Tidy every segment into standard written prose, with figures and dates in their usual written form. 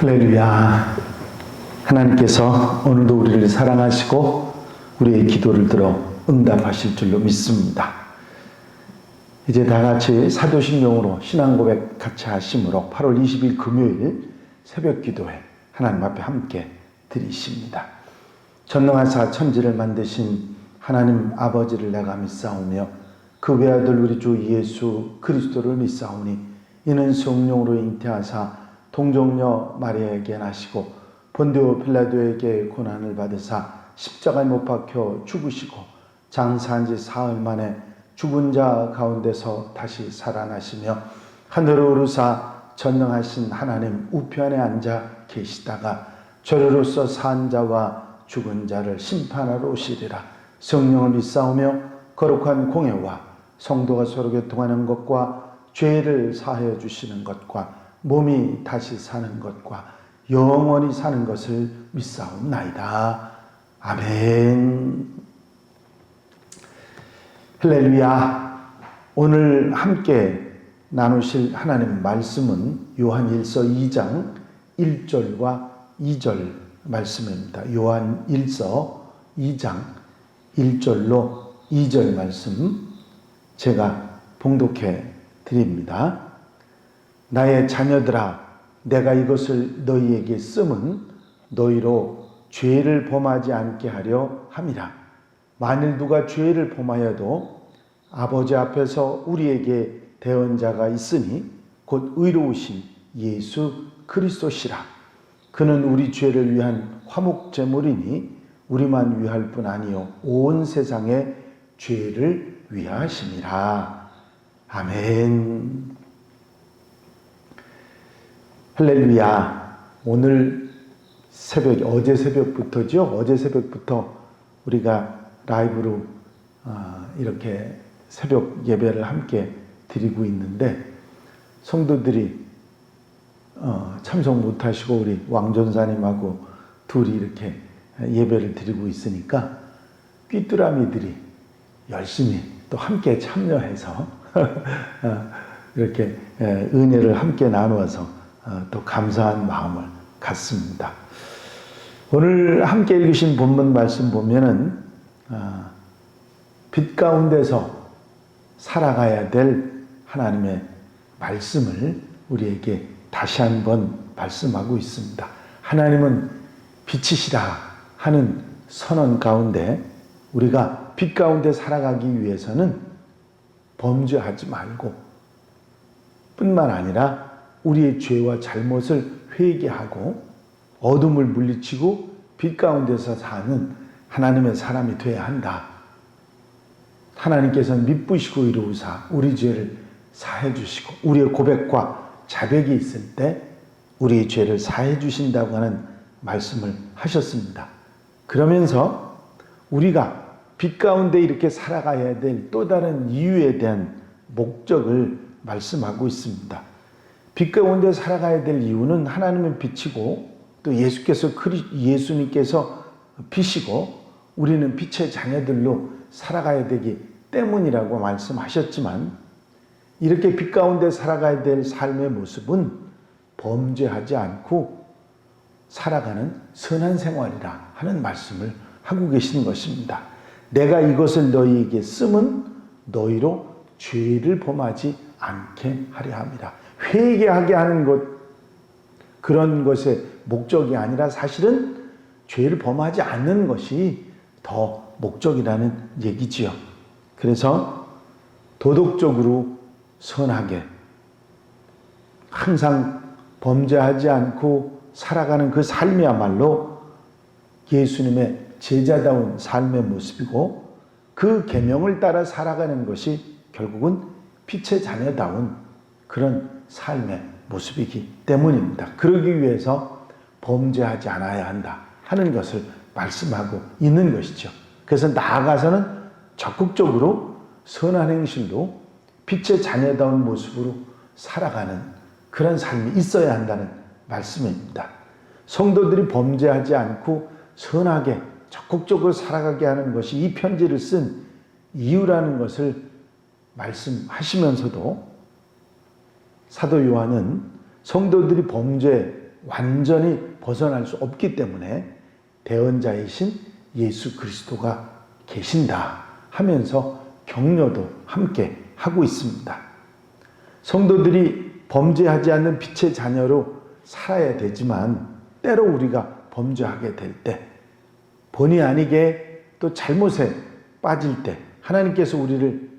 할렐루야. 하나님께서 오늘도 우리를 사랑하시고 우리의 기도를 들어 응답하실 줄로 믿습니다. 이제 다 같이 사도신경으로 신앙고백 같이 하심으로 8월 20일 금요일 새벽 기도회 하나님 앞에 함께 드리십니다. 전능하사 천지를 만드신 하나님 아버지를 내가 믿사오며 그 외아들 우리 주 예수 그리스도를 믿사오니 이는 성령으로 잉태하사 동정녀 마리아에게 나시고 본디오 빌라도에게 고난을 받으사 십자가에 못 박혀 죽으시고 장사한 지 사흘 만에 죽은 자 가운데서 다시 살아나시며 하늘을 오르사 전능하신 하나님 우편에 앉아 계시다가 저리로서 산 자와 죽은 자를 심판하러 오시리라. 성령을 믿사오며 거룩한 공예와 성도가 서로 교통하는 것과 죄를 사하여 주시는 것과 몸이 다시 사는 것과 영원히 사는 것을 믿사옵나이다. 아멘. 할렐루야. 오늘 함께 나누실 하나님 말씀은 요한일서 2장 1절과 2절 말씀입니다. 요한일서 2장 1절로 2절 말씀 제가 봉독해 드립니다. 나의 자녀들아, 내가 이것을 너희에게 쓰면 너희로 죄를 범하지 않게 하려 함이라. 만일 누가 죄를 범하여도 아버지 앞에서 우리에게 대언자가 있으니 곧 의로우신 예수 그리스도시라. 그는 우리 죄를 위한 화목제물이니 우리만 위할 뿐 아니요 온 세상의 죄를 위하심이라. 아멘. 할렐루야. 오늘 새벽, 어제 새벽부터죠. 어제 새벽부터 우리가 라이브로 이렇게 새벽 예배를 함께 드리고 있는데 성도들이 참석 못하시고 우리 왕전사님하고 둘이 이렇게 예배를 드리고 있으니까 귀뚜라미들이 열심히 또 함께 참여해서 이렇게 은혜를 함께 나누어서 또 감사한 마음을 갖습니다. 오늘 함께 읽으신 본문 말씀 보면은 빛 가운데서 살아가야 될 하나님의 말씀을 우리에게 다시 한번 말씀하고 있습니다. 하나님은 빛이시라 하는 선언 가운데 우리가 빛 가운데 살아가기 위해서는 범죄하지 말고 뿐만 아니라 우리의 죄와 잘못을 회개하고 어둠을 물리치고 빛 가운데서 사는 하나님의 사람이 되어야 한다. 하나님께서는 미쁘시고 의로우사 우리 죄를 사해 주시고 우리의 고백과 자백이 있을 때 우리의 죄를 사해 주신다고 하는 말씀을 하셨습니다. 그러면서 우리가 빛 가운데 이렇게 살아가야 될 또 다른 이유에 대한 목적을 말씀하고 있습니다. 빛 가운데 살아가야 될 이유는 하나님은 빛이고 또 예수님께서 빛이고 우리는 빛의 자녀들로 살아가야 되기 때문이라고 말씀하셨지만 이렇게 빛 가운데 살아가야 될 삶의 모습은 범죄하지 않고 살아가는 선한 생활이라 하는 말씀을 하고 계시는 것입니다. 내가 이것을 너희에게 쓰면 너희로 죄를 범하지 않게 하려 함이라. 회개하게 하는 것, 그런 것의 목적이 아니라 사실은 죄를 범하지 않는 것이 더 목적이라는 얘기지요. 그래서 도덕적으로 선하게 항상 범죄하지 않고 살아가는 그 삶이야말로 예수님의 제자다운 삶의 모습이고 그 계명을 따라 살아가는 것이 결국은 빛의 자녀다운 그런 삶의 모습이기 때문입니다. 그러기 위해서 범죄하지 않아야 한다 하는 것을 말씀하고 있는 것이죠. 그래서 나아가서는 적극적으로 선한 행실로 빛의 자녀다운 모습으로 살아가는 그런 삶이 있어야 한다는 말씀입니다. 성도들이 범죄하지 않고 선하게 적극적으로 살아가게 하는 것이 이 편지를 쓴 이유라는 것을 말씀하시면서도 사도 요한은 성도들이 범죄 완전히 벗어날 수 없기 때문에 대언자이신 예수 그리스도가 계신다 하면서 격려도 함께 하고 있습니다. 성도들이 범죄하지 않는 빛의 자녀로 살아야 되지만 때로 우리가 범죄하게 될 때, 본의 아니게 또 잘못에 빠질 때 하나님께서 우리를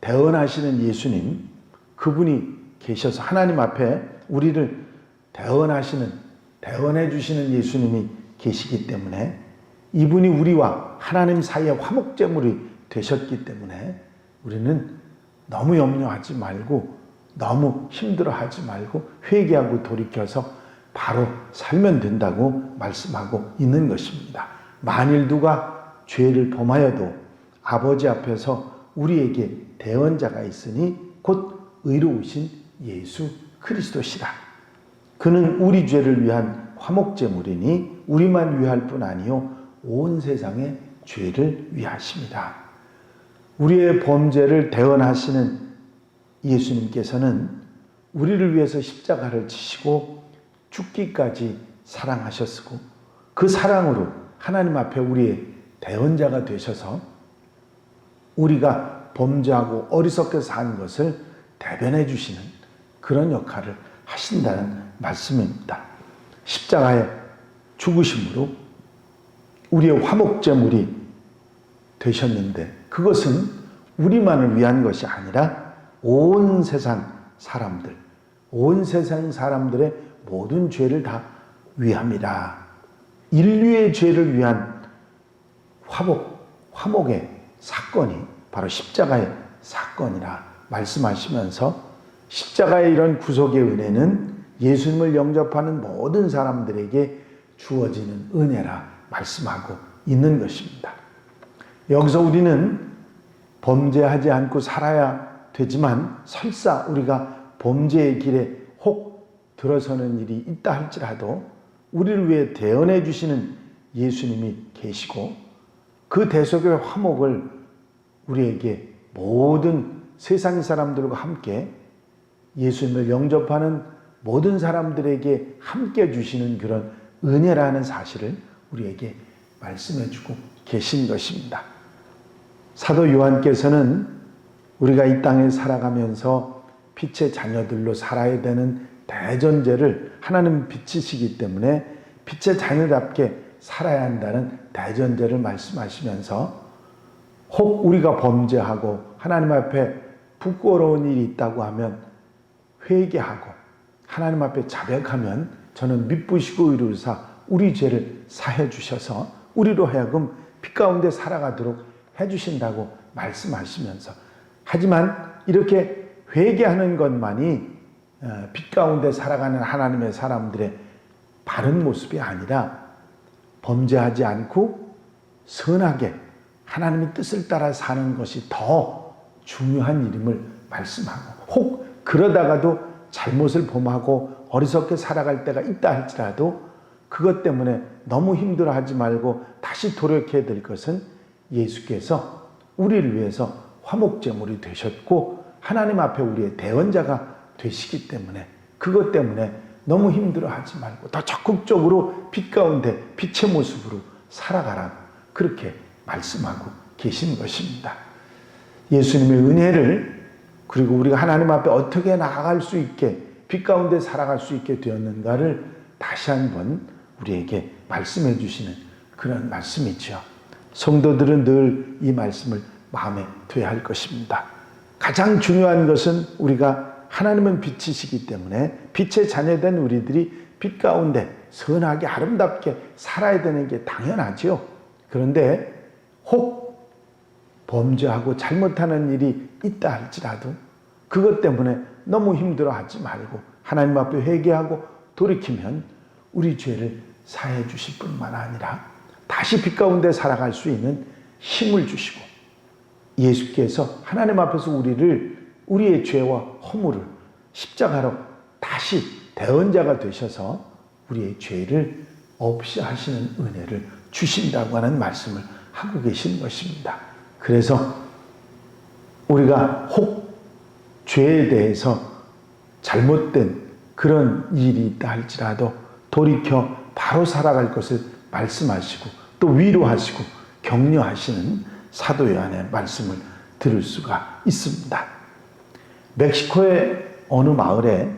대언하시는 예수님, 그분이 계셔서 하나님 앞에 우리를 대언해 주시는 예수님이 계시기 때문에, 이분이 우리와 하나님 사이의 화목제물이 되셨기 때문에 우리는 너무 염려하지 말고, 너무 힘들어하지 말고 회개하고 돌이켜서 바로 살면 된다고 말씀하고 있는 것입니다. 만일 누가 죄를 범하여도 아버지 앞에서 우리에게 대언자가 있으니 곧 의로우신 예수 그리스도시라. 그는 우리 죄를 위한 화목제물이니 우리만 위할 뿐 아니요 온 세상의 죄를 위하심이라. 우리의 범죄를 대언하시는 예수님께서는 우리를 위해서 십자가를 지시고 죽기까지 사랑하셨고, 그 사랑으로 하나님 앞에 우리의 대언자가 되셔서 우리가 범죄하고 어리석게 산 것을 대변해 주시는 그런 역할을 하신다는 말씀입니다. 십자가의 죽으심으로 우리의 화목제물이 되셨는데, 그것은 우리만을 위한 것이 아니라 온 세상 사람들의 모든 죄를 다 위함이라. 인류의 죄를 위한 화목의 사건이 바로 십자가의 사건이라 말씀하시면서, 십자가의 이런 구속의 은혜는 예수님을 영접하는 모든 사람들에게 주어지는 은혜라 말씀하고 있는 것입니다. 여기서 우리는 범죄하지 않고 살아야 되지만, 설사 우리가 범죄의 길에 혹 들어서는 일이 있다 할지라도 우리를 위해 대언해 주시는 예수님이 계시고, 그 대속의 화목을 우리에게 모든 세상 사람들과 함께 예수님을 영접하는 모든 사람들에게 함께 주시는 그런 은혜라는 사실을 우리에게 말씀해 주고 계신 것입니다. 사도 요한께서는 우리가 이 땅에 살아가면서 빛의 자녀들로 살아야 되는 대전제를 하나님 빛이시기 때문에 빛의 자녀답게 살아야 한다는 대전제를 말씀하시면서, 혹 우리가 범죄하고 하나님 앞에 부끄러운 일이 있다고 하면 회개하고 하나님 앞에 자백하면 저는 미쁘시고 의로우사 우리 죄를 사해 주셔서 우리로 하여금 빛 가운데 살아가도록 해주신다고 말씀하시면서, 하지만 이렇게 회개하는 것만이 빛 가운데 살아가는 하나님의 사람들의 바른 모습이 아니라, 범죄하지 않고 선하게 하나님의 뜻을 따라 사는 것이 더 중요한 일임을 말씀하고, 혹 그러다가도 잘못을 범하고 어리석게 살아갈 때가 있다 할지라도 그것 때문에 너무 힘들어하지 말고 다시 돌이켜야 될 것은 예수께서 우리를 위해서 화목제물이 되셨고 하나님 앞에 우리의 대언자가 되시기 때문에, 그것 때문에 너무 힘들어하지 말고 더 적극적으로 빛 가운데 빛의 모습으로 살아가라고 그렇게 말씀하고 계신 것입니다. 예수님의 은혜를, 그리고 우리가 하나님 앞에 어떻게 나아갈 수 있게 빛 가운데 살아갈 수 있게 되었는가를 다시 한번 우리에게 말씀해 주시는 그런 말씀이죠. 성도들은 늘 이 말씀을 마음에 둬야 할 것입니다. 가장 중요한 것은 우리가 하나님은 빛이시기 때문에 빛의 자녀된 우리들이 빛 가운데 선하게 아름답게 살아야 되는 게 당연하죠. 그런데 혹 범죄하고 잘못하는 일이 있다 할지라도 그것 때문에 너무 힘들어하지 말고 하나님 앞에 회개하고 돌이키면 우리 죄를 사해 주실 뿐만 아니라 다시 빛 가운데 살아갈 수 있는 힘을 주시고, 예수께서 하나님 앞에서 우리의 죄와 허물을 십자가로 다시 대언자가 되셔서 우리의 죄를 없이 하시는 은혜를 주신다고 하는 말씀을 하고 계신 것입니다. 그래서 우리가 혹 죄에 대해서 잘못된 그런 일이 있다 할지라도 돌이켜 바로 살아갈 것을 말씀하시고 또 위로하시고 격려하시는 사도 요한의 말씀을 들을 수가 있습니다. 멕시코의 어느 마을에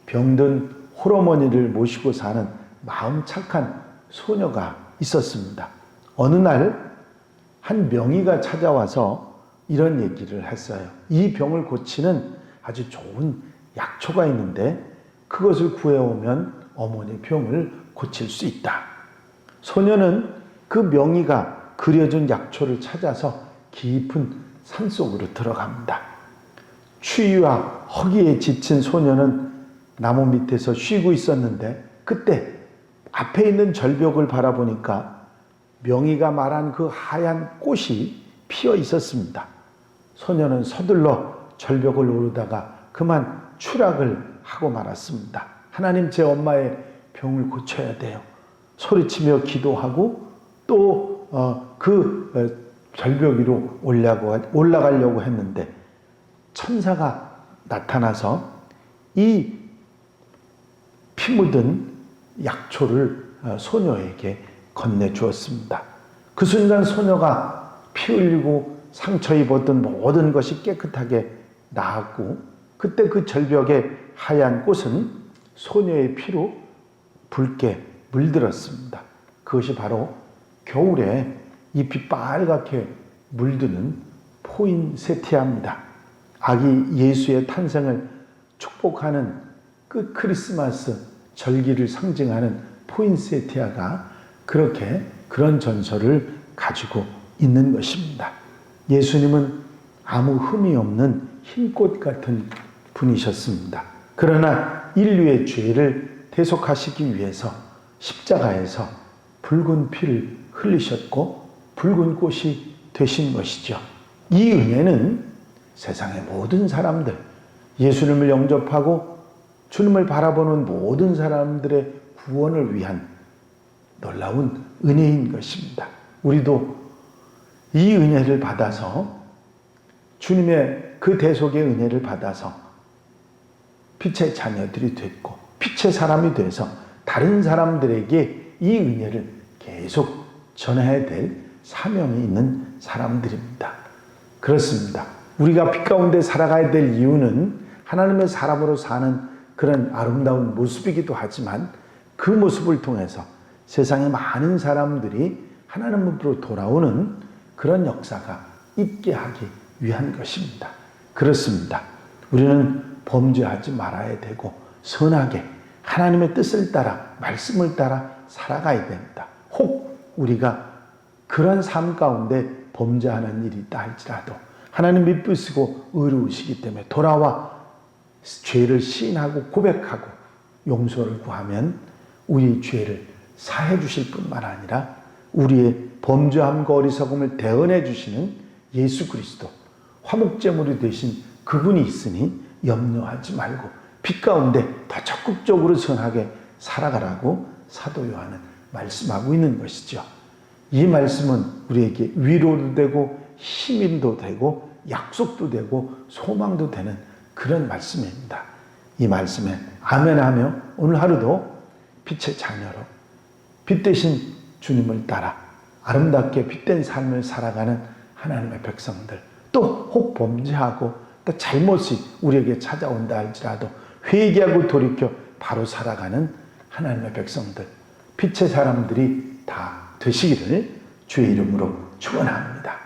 병든 홀어머니를 모시고 사는 마음 착한 소녀가 있었습니다. 어느 날 한 명의가 찾아와서 이런 얘기를 했어요. 이 병을 고치는 아주 좋은 약초가 있는데 그것을 구해오면 어머니 병을 고칠 수 있다. 소녀는 그 명의가 그려준 약초를 찾아서 깊은 산속으로 들어갑니다. 추위와 허기에 지친 소녀는 나무 밑에서 쉬고 있었는데 그때 앞에 있는 절벽을 바라보니까 명의가 말한 그 하얀 꽃이 피어 있었습니다. 소녀는 서둘러 절벽을 오르다가 그만 추락을 하고 말았습니다. 하나님, 제 엄마의 병을 고쳐야 돼요. 소리치며 기도하고 또 그 절벽 위로 올라가려고 했는데 천사가 나타나서 이 피 묻은 약초를 소녀에게 건네주었습니다. 그 순간 소녀가 피 흘리고 상처 입었던 모든 것이 깨끗하게 나았고 그때 그 절벽의 하얀 꽃은 소녀의 피로 붉게 물들었습니다. 그것이 바로 겨울에 잎이 빨갛게 물드는 포인세티아입니다. 아기 예수의 탄생을 축복하는 그 크리스마스 절기를 상징하는 포인세티아가 그렇게 그런 전설을 가지고 있는 것입니다. 예수님은 아무 흠이 없는 흰꽃 같은 분이셨습니다. 그러나 인류의 죄를 대속하시기 위해서 십자가에서 붉은 피를 흘리셨고 붉은 꽃이 되신 것이죠. 이 은혜는 세상의 모든 사람들, 예수님을 영접하고 주님을 바라보는 모든 사람들의 구원을 위한 놀라운 은혜인 것입니다. 우리도 이 은혜를 받아서 주님의 그 대속의 은혜를 받아서 빛의 자녀들이 됐고 빛의 사람이 돼서 다른 사람들에게 이 은혜를 계속 전해야 될 사명이 있는 사람들입니다. 그렇습니다. 우리가 빛 가운데 살아가야 될 이유는 하나님의 사람으로 사는 그런 아름다운 모습이기도 하지만 그 모습을 통해서 세상의 많은 사람들이 하나님으로 돌아오는 그런 역사가 있게 하기 위한 것입니다. 그렇습니다. 우리는 범죄하지 말아야 되고 선하게 하나님의 뜻을 따라 말씀을 따라 살아가야 됩니다. 혹 우리가 그런 삶 가운데 범죄하는 일이 있다 할지라도 하나님 미쁘시고 의로우시기 때문에 돌아와 죄를 시인하고 고백하고 용서를 구하면 우리 죄를 사해 주실 뿐만 아니라 우리의 범죄함과 어리석음을 대언해 주시는 예수 그리스도 화목제물이 되신 그분이 있으니 염려하지 말고 빛 가운데 더 적극적으로 선하게 살아가라고 사도 요한은 말씀하고 있는 것이죠. 이 말씀은 우리에게 위로도 되고 힘도 되고 약속도 되고 소망도 되는 그런 말씀입니다. 이 말씀에 아멘하며 오늘 하루도 빛의 자녀로 빛 대신 주님을 따라 아름답게 빛된 삶을 살아가는 하나님의 백성들, 또 혹 범죄하고 또 잘못이 우리에게 찾아온다 할지라도 회개하고 돌이켜 바로 살아가는 하나님의 백성들, 빛의 사람들이 다 되시기를 주의 이름으로 축원합니다.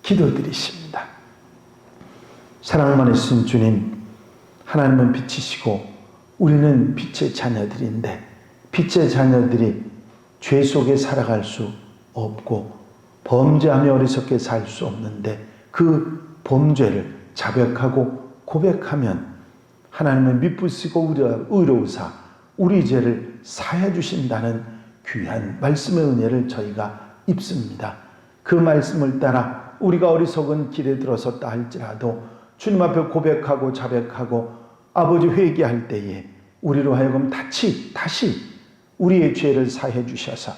기도드리십니다. 사랑을 많으신 주님, 하나님은 빛이시고 우리는 빛의 자녀들인데 빛의 자녀들이 죄 속에 살아갈 수 없고 범죄하며 어리석게 살 수 없는데 그 범죄를 자백하고 고백하면 하나님은 미쁘시고 의로우사 우리 죄를 사해 주신다는 귀한 말씀의 은혜를 저희가 입습니다. 그 말씀을 따라 우리가 어리석은 길에 들어섰다 할지라도 주님 앞에 고백하고 자백하고 아버지 회개할 때에 우리로 하여금 다시 우리의 죄를 사해 주셔서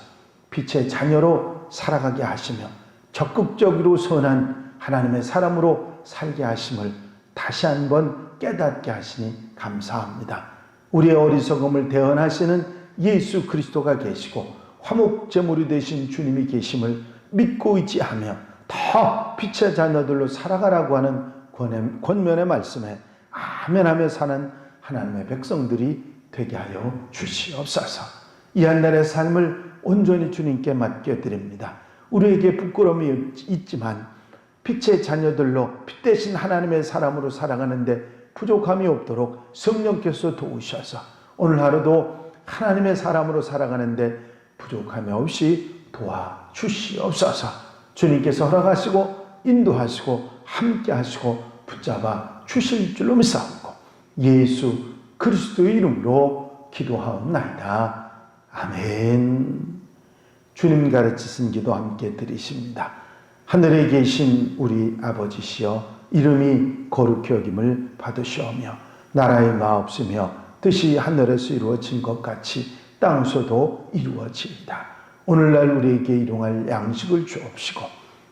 빛의 자녀로 살아가게 하시며 적극적으로 선한 하나님의 사람으로 살게 하심을 다시 한번 깨닫게 하시니 감사합니다. 우리의 어리석음을 대언하시는 예수 그리스도가 계시고 화목제물이 되신 주님이 계심을 믿고 의지하며 더 빛의 자녀들로 살아가라고 하는 권면의 말씀에 아멘하며 사는 하나님의 백성들이 되게 하여 주시옵소서. 이 한 날의 삶을 온전히 주님께 맡겨드립니다. 우리에게 부끄러움이 있지만 빛의 자녀들로 빛 대신 하나님의 사람으로 살아가는데 부족함이 없도록 성령께서 도우셔서 오늘 하루도 하나님의 사람으로 살아가는데 부족함이 없이 도와주시옵소서. 주님께서 허락하시고 인도하시고 함께하시고 붙잡아 주실 줄로 믿사옵고 예수 그리스도의 이름으로 기도하옵나이다. 아멘. 주님 가르치신 기도 함께 드리십니다. 하늘에 계신 우리 아버지시여 이름이 거룩히 여김을 받으시오며 나라의 마옵시며 뜻이 하늘에서 이루어진 것 같이 땅에서도 이루어지이다. 오늘날 우리에게 일용할 양식을 주옵시고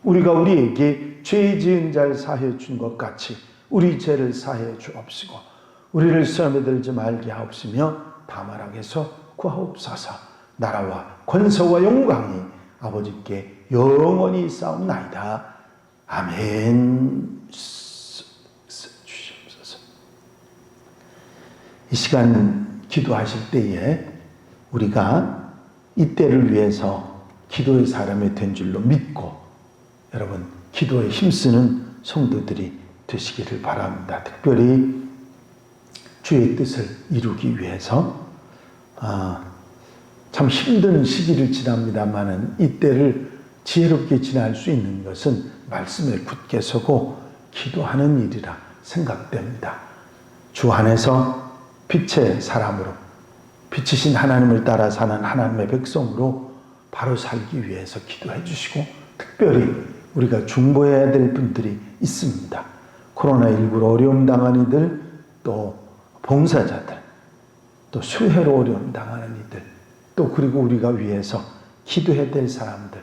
우리가 우리에게 죄 지은 자를 사하여 준 것 같이 우리 죄를 사하여 주옵시고 우리를 시험에 들지 말게 하옵시며 다만 악에서 구하옵소서. 나라와 권세와 영광이 아버지께 영원히 있사옵나이다. 아멘. 주시옵소서. 이 시간 기도하실 때에 우리가 이때를 위해서 기도의 사람이 된 줄로 믿고 여러분 기도에 힘쓰는 성도들이 되시기를 바랍니다. 특별히 주의 뜻을 이루기 위해서 참 힘든 시기를 지납니다마는 이때를 지혜롭게 지날 수 있는 것은 말씀에 굳게 서고 기도하는 일이라 생각됩니다. 주 안에서 빛의 사람으로 빛이신 하나님을 따라 사는 하나님의 백성으로 바로 살기 위해서 기도해 주시고 특별히 우리가 중보해야 될 분들이 있습니다. 코로나19로 어려움 당한 이들, 또 봉사자들, 또 수혜로 어려움 당하는 이들, 또 그리고 우리가 위해서 기도해야 될 사람들,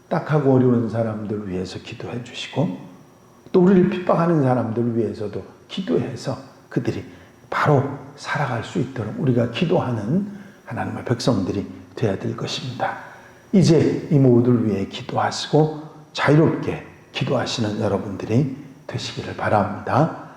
딱하고 어려운 사람들 위해서 기도해 주시고 또 우리를 핍박하는 사람들 위해서도 기도해서 그들이 바로 살아갈 수 있도록 우리가 기도하는 하나님의 백성들이 되어야 될 것입니다. 이제 이 모두를 위해 기도하시고 자유롭게 기도하시는 여러분들이 되시기를 바랍니다.